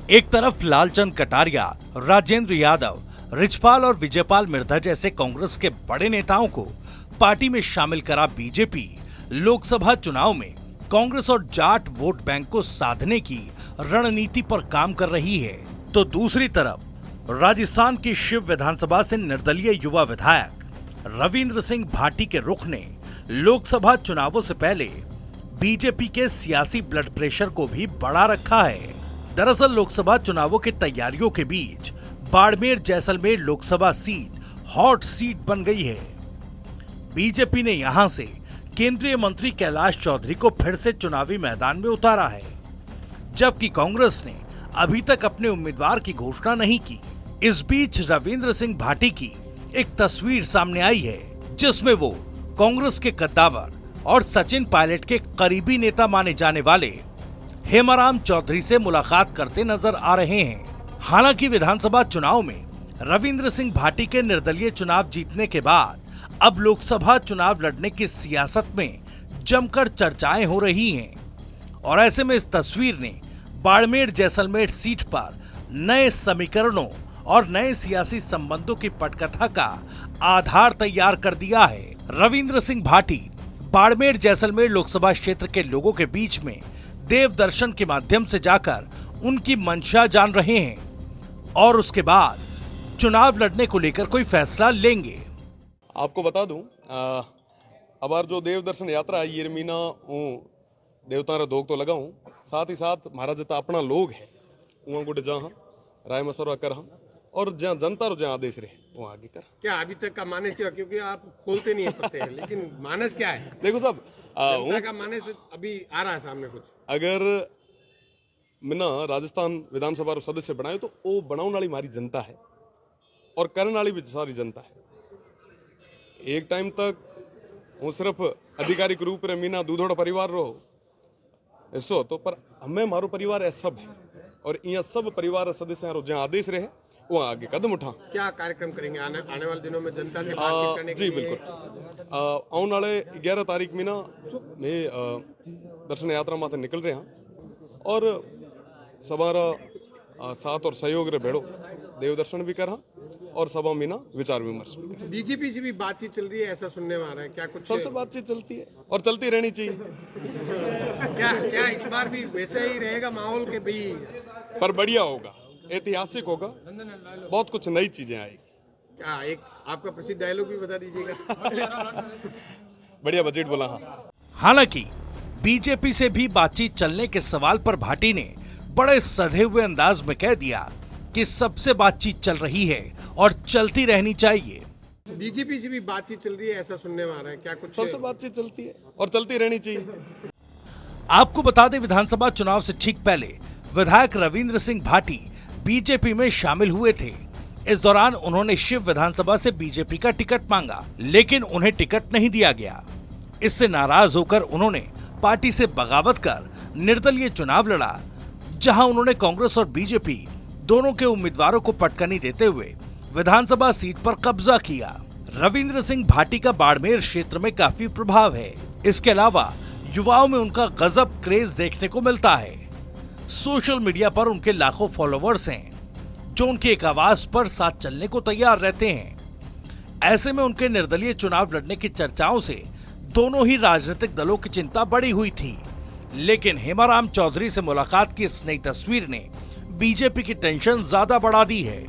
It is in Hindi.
एक तरफ लालचंद कटारिया, राजेंद्र यादव, रिछपाल और विजयपाल मिर्धा जैसे कांग्रेस के बड़े नेताओं को पार्टी में शामिल करा बीजेपी लोकसभा चुनाव में कांग्रेस और जाट वोट बैंक को साधने की रणनीति पर काम कर रही है, तो दूसरी तरफ राजस्थान की शिव विधानसभा से निर्दलीय युवा विधायक रविंद्र सिंह भाटी के रुख ने लोकसभा चुनावों से पहले बीजेपी के सियासी ब्लड प्रेशर को भी बढ़ा रखा है। दरअसल लोकसभा चुनावों की तैयारियों के बीच Barmer Jaisalmer Lok Sabha seat hot seat बन गई है। बीजेपी ने यहां से केंद्रीय मंत्री कैलाश चौधरी को फिर से चुनावी मैदान में उतारा है, जबकि कांग्रेस ने अभी तक अपने उम्मीदवार की घोषणा नहीं की। इस बीच रविंद्र सिंह भाटी की एक तस्वीर सामने आई है, जिसमें वो कांग्रेस के कद्दावर और सचिन पायलट के करीबी नेता माने जाने वाले हेमाराम चौधरी से मुलाकात करते नजर आ रहे हैं। हालांकि विधानसभा चुनाव में रविंद्र सिंह भाटी के निर्दलीय चुनाव जीतने के बाद अब लोकसभा चुनाव लड़ने की सियासत में जमकर चर्चाएं हो रही हैं और ऐसे में इस तस्वीर ने बाड़मेर जैसलमेर सीट पर नए समीकरणों और नए सियासी संबंधों की पटकथा का आधार तैयार कर दिया है। रविंद्र सिंह भाटी बाड़मेर जैसलमेर लोकसभा क्षेत्र के लोगों के बीच में देव दर्शन के माध्यम से जाकर उनकी मंशा जान रहे हैं और उसके बाद चुनाव लड़ने को लेकर कोई फैसला लेंगे। आपको बता दूं, अबार जो देव दर्शन यात्रा है ये मीना देवता दोग तो लगाऊं, साथ ही साथ महाराज जितना अपना लोग है वहाँ गुट जहाँ राय मसौरा कर हम और जहाँ जनता रो जहाँ आदेश रहे वहाँ आगे कर। क्या अभी तक का मानस क्या, क्योंकि आप खोलते नहीं पते हैं, लेकिन मानस क्या है? देखो साहब, जनता का मानस अभी आ रहा है सामने कुछ। अगर मिना राजस्थान विधानसभा रो सदस्य बनाए तो वो बनाने वाली हमारी जनता है और करने वाली भी सारी जनता है। एक टाइम तक वो सिर्फ आधिकारिक रूप में मीना दूधोड़ा परिवार रो ऐसो तो, पर हमें मारो परिवार ऐसा सब है और यहाँ सब परिवार सदस्य रो जहाँ आदेश रहे वो आगे कदम उठा। क्या कार्यक्रम करेंगे आने वाले दिनों में जनता से बातचीत करने के जी लिए? बिल्कुल, आने वाले 11 तारीख में ना मैं दर्शन यात्रा माथे निकल रहे हैं और सवारा साथ और सहयोग रे भेड़ो देव दर्शन भी करा और सभा में ना विचार विमर्श भी करा। बीजेपी से भी बातचीत चल रही है ऐसा सुनने में आ रहा है, क्या कुछ? सबसे बातचीत चलती है और चलती रहनी चाहिए। क्या इस बार भी वैसा ही रहेगा माहौल के भी? पर बढ़िया होगा, ऐतिहासिक होगा, बहुत कुछ नई चीजें आएगी। क्या एक आपका प्रसिद्ध डायलॉग भी बता दीजिएगा? बढ़िया बजट बोला। हाँ, हालांकि बीजेपी से भी बातचीत चलने के सवाल पर भाटी ने बड़े सधे हुए अंदाज में कह दिया कि सबसे बातचीत चल रही है और चलती रहनी चाहिए। बीजेपी से भी बातचीत चल रही है ऐसा सुनने में आ रहा है, क्या कुछ? सबसे बातचीत चलती है और चलती रहनी चाहिए। आपको बता दें, विधानसभा चुनाव से ठीक पहले विधायक रविंद्र सिंह भाटी बीजेपी में शामिल हुए थे। इस दौरान उन्होंने शिव विधानसभा से बीजेपी का टिकट मांगा, लेकिन उन्हें टिकट नहीं दिया गया। इससे नाराज होकर उन्होंने पार्टी से बगावत कर निर्दलीय चुनाव लड़ा, जहां उन्होंने कांग्रेस और बीजेपी दोनों के उम्मीदवारों को पटकनी देते हुए विधानसभा सीट पर कब्जा किया। रविंद्र सिंह भाटी का बाड़मेर क्षेत्र में काफी प्रभाव है। इसके अलावा युवाओं में उनका गजब क्रेज देखने को मिलता है। सोशल मीडिया पर उनके लाखों फॉलोवर्स हैं, जो उनकी एक आवाज पर साथ चलने को तैयार रहते हैं। ऐसे में उनके निर्दलीय चुनाव लड़ने की चर्चाओं से दोनों ही राजनीतिक दलों की चिंता बढ़ी हुई थी, लेकिन हेमाराम चौधरी से मुलाकात की इस नई तस्वीर ने बीजेपी की टेंशन ज्यादा बढ़ा दी है।